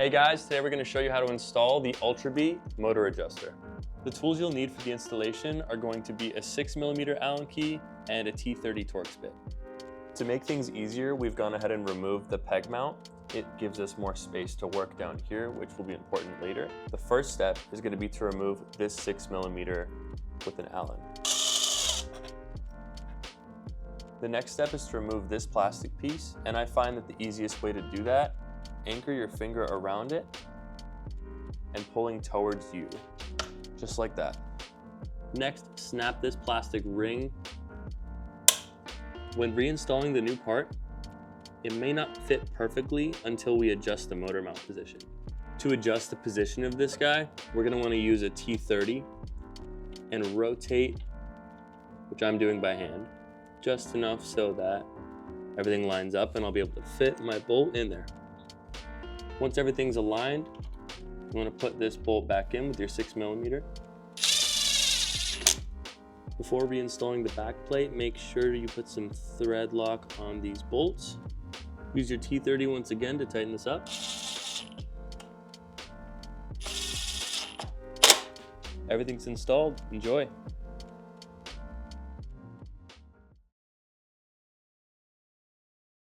Hey guys, today we're going to show you how to install the Ultra-B motor adjuster. The tools you'll need for the installation are going to be a 6mm Allen key and a T30 Torx bit. To make things easier, we've gone ahead and removed the peg mount. It gives us more space to work down here, which will be important later. The first step is going to be to remove this 6mm with an Allen. The next step is to remove this plastic piece, and I find that the easiest way to do that, anchor your finger around it and pulling towards you, just like that. Next, snap this plastic ring. When reinstalling the new part, it may not fit perfectly until we adjust the motor mount position. To adjust the position of this guy, we're going to want to use a T30 and rotate, which I'm doing by hand, just enough so that everything lines up and I'll be able to fit my bolt in there. Once everything's aligned, you want to put this bolt back in with your 6mm. Before reinstalling the back plate, make sure you put some thread lock on these bolts. Use your T30 once again to tighten this up. Everything's installed. Enjoy.